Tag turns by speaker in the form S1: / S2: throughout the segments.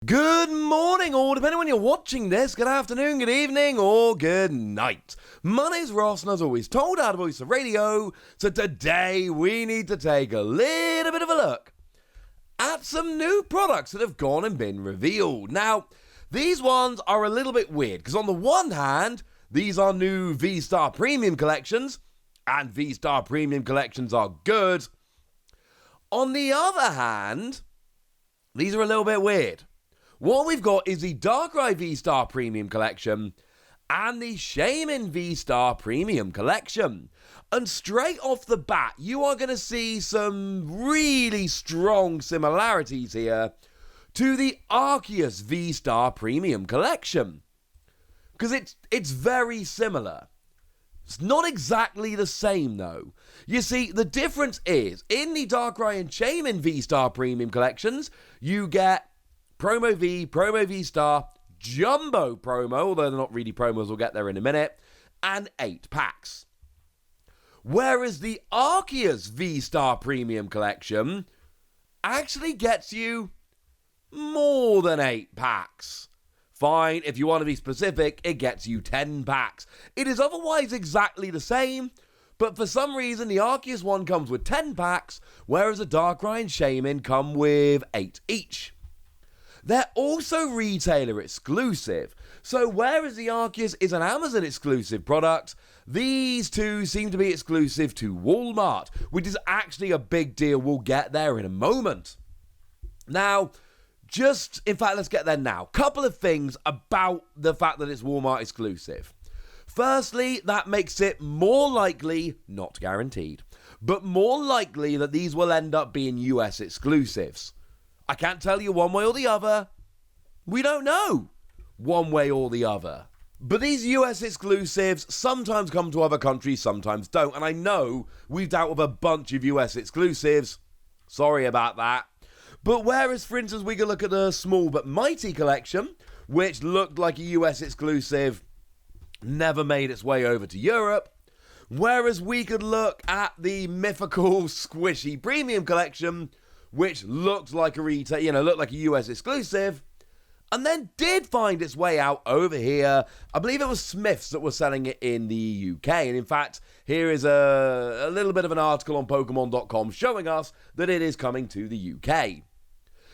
S1: Good morning, or depending when you're watching this, good afternoon, good evening, or good night. My name's Ross, and as always, told out of Voice of Radio, so today we need to take a little bit of a look at some new products that have gone and been revealed. Now, these ones are a little bit weird, because on the one hand, these are new VSTAR Premium Collections, and VSTAR Premium Collections are good. On the other hand, these are a little bit weird. What we've got is the Darkrai VSTAR Premium Collection and the Haymin VSTAR Premium Collection. And straight off the bat, you are going to see some really strong similarities here to the Arceus VSTAR Premium Collection. Because it's very similar. It's not exactly the same, though. You see, the difference is, in the Darkrai and Haymin VSTAR Premium Collections, you get Promo V, Promo V-Star, Jumbo Promo, although they're not really promos, we'll get there in a minute, and 8 packs. Whereas the Arceus V-Star Premium Collection actually gets you more than 8 packs. Fine, if you want to be specific, it gets you 10 packs. It is otherwise exactly the same, but for some reason the Arceus one comes with 10 packs, whereas the Darkrai and Haymin come with 8 each. They're also retailer exclusive, so whereas the Arceus is an Amazon exclusive product, these two seem to be exclusive to Walmart, which is actually a big deal. We'll get there in a moment. Now, let's get there now. Couple of things about the fact that it's Walmart exclusive. Firstly, that makes it more likely, not guaranteed, but more likely that these will end up being US exclusives. I can't tell you one way or the other. We don't know one way or the other. But these US exclusives sometimes come to other countries, sometimes don't. And I know we've dealt with a bunch of US exclusives. Sorry about that. But whereas, for instance, we could look at the Small But Mighty collection, which looked like a US exclusive, never made its way over to Europe. Whereas we could look at the mythical Squishy Premium collection, which looked like looked like a US exclusive, and then did find its way out over here. I believe it was Smith's that was selling it in the UK, and in fact, here is a little bit of an article on Pokemon.com showing us that it is coming to the UK.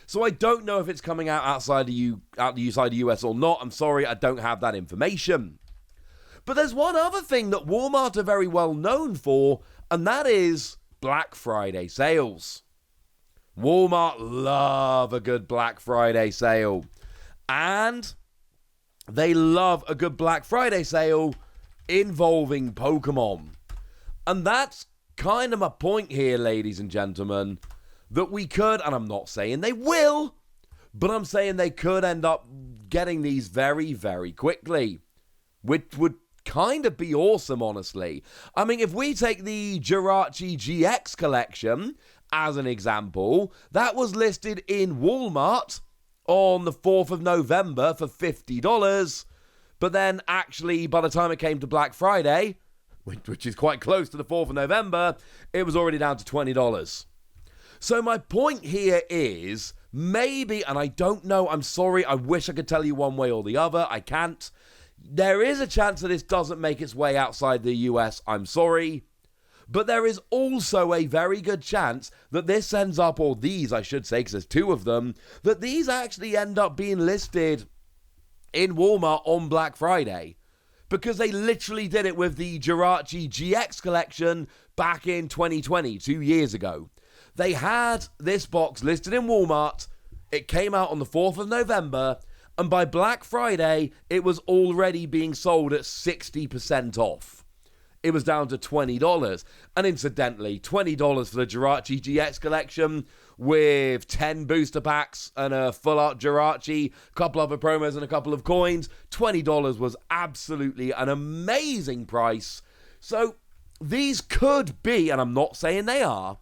S1: So I don't know if it's coming out outside the US or not. I'm sorry, I don't have that information. But there's one other thing that Walmart are very well known for, and that is Black Friday sales. Walmart love a good Black Friday sale. And they love a good Black Friday sale involving Pokemon. And that's kind of my point here, ladies and gentlemen, that we could, and I'm not saying they will, but I'm saying they could end up getting these very, very quickly, which would kind of be awesome, honestly. I mean, if we take the Jirachi GX collection as an example, that was listed in Walmart on the 4th of November for $50, but then actually by the time it came to Black Friday, which is quite close to the 4th of November, it was already down to $20. So my point here is, maybe, and I don't know, I'm sorry, I wish I could tell you one way or the other, I can't. There is a chance that this doesn't make its way outside the US, I'm sorry. But there is also a very good chance that this ends up, or these I should say, because there's 2 of them, that these actually end up being listed in Walmart on Black Friday. Because they literally did it with the Jirachi GX collection back in 2020, 2 years ago. They had this box listed in Walmart, it came out on the 4th of November, and by Black Friday, it was already being sold at 60% off. It was down to $20. And incidentally, $20 for the Jirachi GX collection with 10 booster packs and a full art Jirachi, a couple other promos and a couple of coins. $20 was absolutely an amazing price. So these could be, and I'm not saying they are,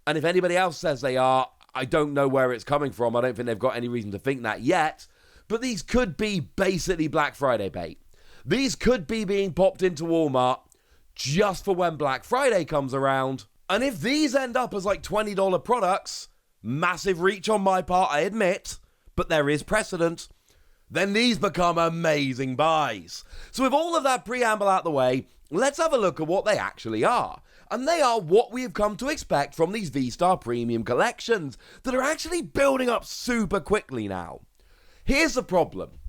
S1: and if anybody else says they are, I don't know where it's coming from. I don't think they've got any reason to think that yet. But these could be basically Black Friday bait. These could be being popped into Walmart just for when Black Friday comes around. And if these end up as like $20 products, massive reach on my part, I admit, but there is precedent, then these become amazing buys. So with all of that preamble out the way, let's have a look at what they actually are. And they are what we have come to expect from these VSTAR Premium Collections that are actually building up super quickly now. Here's the problem.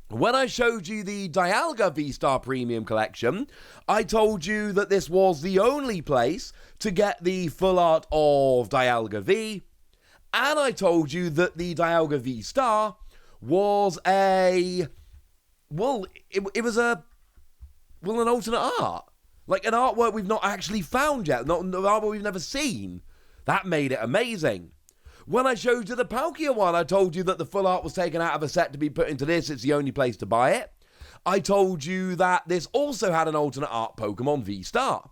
S1: When I showed you the Dialga VSTAR Premium Collection, I told you that this was the only place to get the full art of Dialga V, and I told you that the Dialga V-Star was an alternate art. Like an artwork we've not actually found yet, not an artwork we've never seen. That made it amazing. When I showed you the Palkia one, I told you that the full art was taken out of a set to be put into this. It's the only place to buy it. I told you that this also had an alternate art Pokemon V-Star.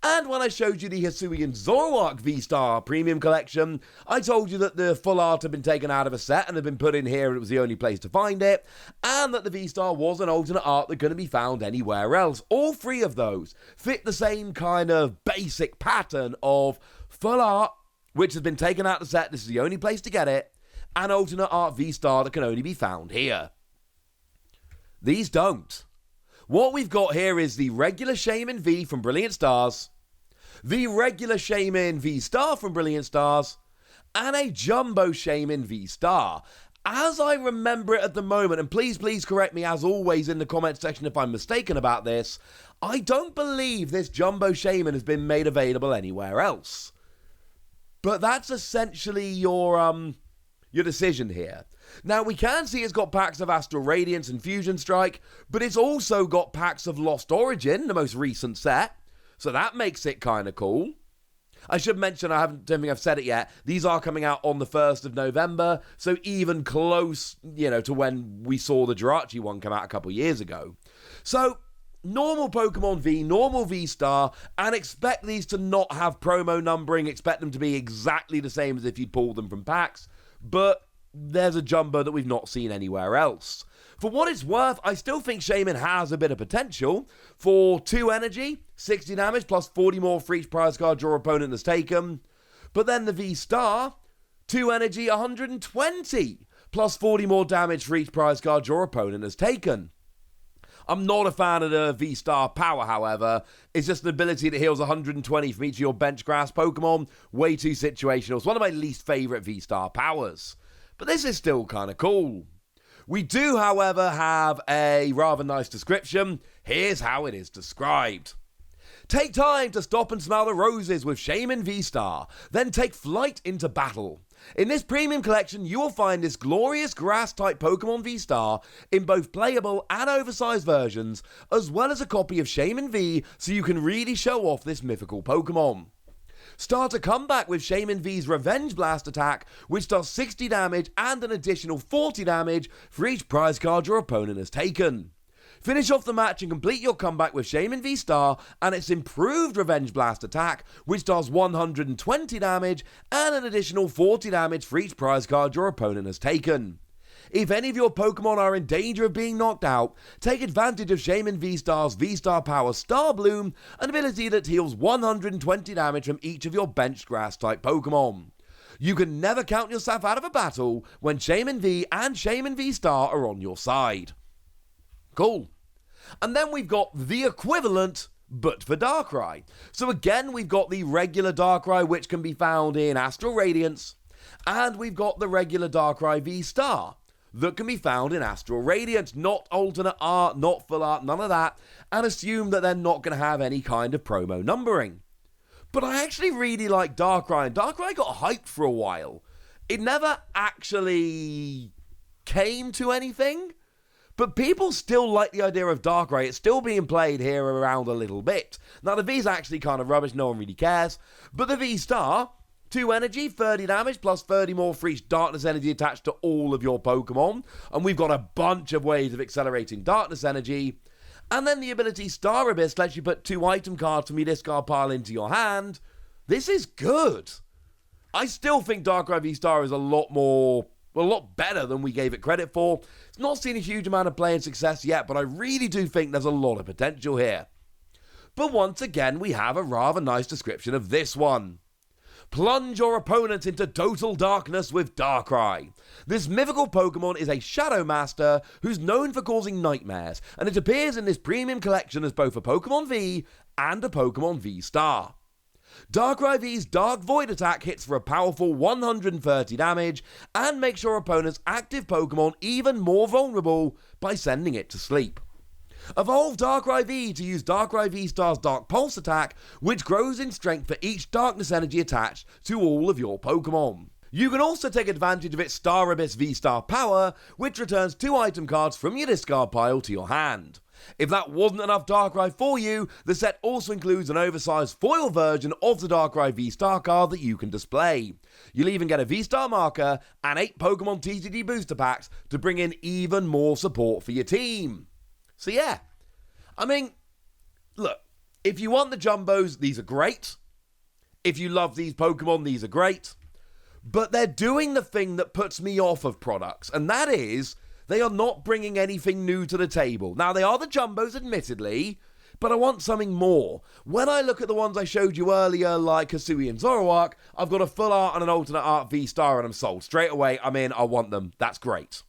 S1: And when I showed you the Hisuian Zoroark V-Star Premium Collection, I told you that the full art had been taken out of a set and had been put in here and it was the only place to find it, and that the V-Star was an alternate art that couldn't be found anywhere else. All three of those fit the same kind of basic pattern of full art, which has been taken out of the set, this is the only place to get it, and alternate art V-Star that can only be found here. These don't. What we've got here is the regular Haymin V from Brilliant Stars, the regular Haymin V-Star from Brilliant Stars, and a Jumbo Haymin V-Star. As I remember it at the moment, and please correct me as always in the comment section if I'm mistaken about this, I don't believe this Jumbo Haymin has been made available anywhere else. But that's essentially your decision here. Now, we can see it's got packs of Astral Radiance and Fusion Strike, but it's also got packs of Lost Origin, the most recent set, so that makes it kind of cool. I should mention, don't think I've said it yet, these are coming out on the 1st of November, so even close, to when we saw the Jirachi one come out a couple years ago. So, normal Pokemon V, normal V-Star, and expect these to not have promo numbering, expect them to be exactly the same as if you'd pulled them from packs, but there's a Jumbo that we've not seen anywhere else. For what it's worth, I still think Haymin has a bit of potential. For 2 energy, 60 damage plus 40 more for each prize card your opponent has taken. But then the V-Star, 2 energy, 120 plus 40 more damage for each prize card your opponent has taken. I'm not a fan of the V-Star power, however. It's just an ability that heals 120 from each of your bench grass Pokemon. Way too situational. It's one of my least favourite V-Star powers. But this is still kind of cool. We do, however, have a rather nice description. Here's how it is described. Take time to stop and smell the roses with Haymin V-Star, then take flight into battle. In this premium collection, you will find this glorious grass-type Pokemon V-Star in both playable and oversized versions, as well as a copy of Haymin V so you can really show off this mythical Pokemon. Start a comeback with Haymin V's Revenge Blast attack, which does 60 damage and an additional 40 damage for each prize card your opponent has taken. Finish off the match and complete your comeback with Haymin V-Star and its improved Revenge Blast attack, which does 120 damage and an additional 40 damage for each prize card your opponent has taken. If any of your Pokemon are in danger of being knocked out, take advantage of Haymin V-Star's V-Star Power Star Bloom, an ability that heals 120 damage from each of your benched grass-type Pokemon. You can never count yourself out of a battle when Haymin V and Haymin V-Star are on your side. Cool. And then we've got the equivalent, but for Darkrai. So again, we've got the regular Darkrai, which can be found in Astral Radiance, and we've got the regular Darkrai V-Star that can be found in Astral Radiance, not alternate art, not full art, none of that, and assume that they're not going to have any kind of promo numbering. But I actually really like Darkrai, and Darkrai got hyped for a while. It never actually came to anything, but people still like the idea of Darkrai. It's still being played here around a little bit. Now, the V's actually kind of rubbish, no one really cares, but the V-Star, 2 energy, 30 damage, plus 30 more for each darkness energy attached to all of your Pokemon. And we've got a bunch of ways of accelerating darkness energy. And then the ability Star Abyss lets you put 2 item cards from your discard pile into your hand. This is good. I still think Darkrai V-Star is a lot better than we gave it credit for. It's not seen a huge amount of playing success yet, but I really do think there's a lot of potential here. But once again, we have a rather nice description of this one. Plunge your opponents into total darkness with Darkrai. This mythical Pokemon is a Shadow Master who's known for causing nightmares, and it appears in this premium collection as both a Pokémon V and a Pokémon V-Star. Darkrai V's Dark Void attack hits for a powerful 130 damage and makes your opponent's active Pokemon even more vulnerable by sending it to sleep. Evolve Darkrai V to use Darkrai V-Star's Dark Pulse attack, which grows in strength for each darkness energy attached to all of your Pokemon. You can also take advantage of its Star Abyss V-Star power, which returns 2 item cards from your discard pile to your hand. If that wasn't enough Darkrai for you, the set also includes an oversized foil version of the Darkrai V-Star card that you can display. You'll even get a V-Star marker and 8 Pokemon TCG booster packs to bring in even more support for your team. So yeah, I mean, look, if you want the Jumbos, these are great. If you love these Pokemon, these are great. But they're doing the thing that puts me off of products, and that is, they are not bringing anything new to the table. Now, they are the Jumbos, admittedly, but I want something more. When I look at the ones I showed you earlier, like Hisui and Zoroark, I've got a full art and an alternate art V-Star, and I'm sold. Straight away, I'm in, I want them. That's great.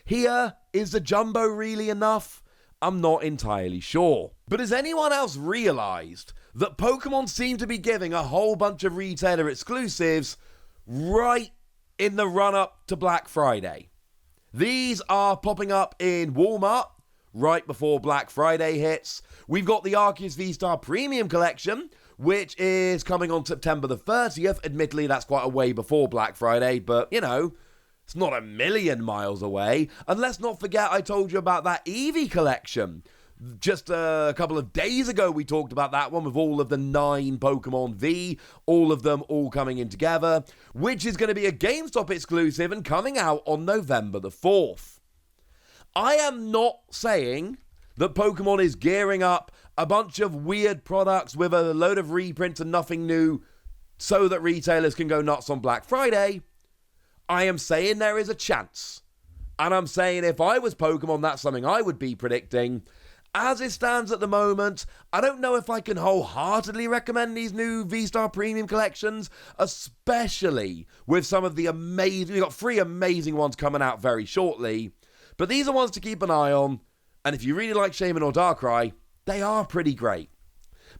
S1: Here, is the Jumbo really enough? I'm not entirely sure. But has anyone else realised that Pokemon seem to be giving a whole bunch of retailer exclusives right in the run-up to Black Friday? These are popping up in Walmart right before Black Friday hits. We've got the Arceus VSTAR Premium Collection, which is coming on September the 30th. Admittedly, that's quite a way before Black Friday, but, you know, it's not a million miles away. And let's not forget I told you about that Eevee collection. Just a couple of days ago, we talked about that one with all of the 9 Pokemon V, all of them all coming in together, which is going to be a GameStop exclusive and coming out on November the 4th. I am not saying that Pokemon is gearing up a bunch of weird products with a load of reprints and nothing new so that retailers can go nuts on Black Friday. I am saying there is a chance. And I'm saying if I was Pokemon, that's something I would be predicting. As it stands at the moment, I don't know if I can wholeheartedly recommend these new V-Star Premium Collections, especially with some of the amazing... We've got 3 amazing ones coming out very shortly. But these are ones to keep an eye on. And if you really like Haymin or Darkrai, they are pretty great.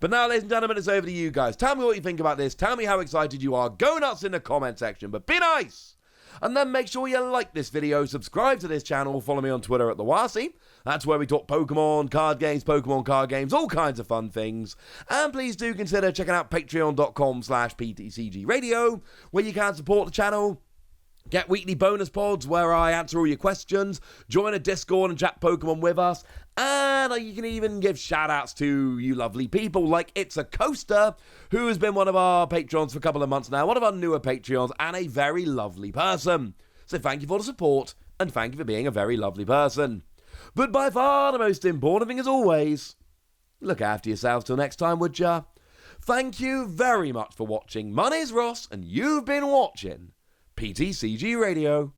S1: But now, ladies and gentlemen, it's over to you guys. Tell me what you think about this. Tell me how excited you are. Go nuts in the comment section, but be nice! And then make sure you like this video, subscribe to this channel, follow me on Twitter at TheWasi. That's where we talk Pokemon card games, all kinds of fun things. And please do consider checking out patreon.com/PTCG Radio, where you can support the channel, get weekly bonus pods where I answer all your questions, join a Discord and chat Pokemon with us, and you can even give shout-outs to you lovely people like It's a Coaster, who has been one of our Patreons for a couple of months now, one of our newer Patreons, and a very lovely person. So thank you for the support, and thank you for being a very lovely person. But by far the most important thing as always, look after yourselves till next time, would ya? Thank you very much for watching. My name's Ross, and you've been watching PTCG Radio.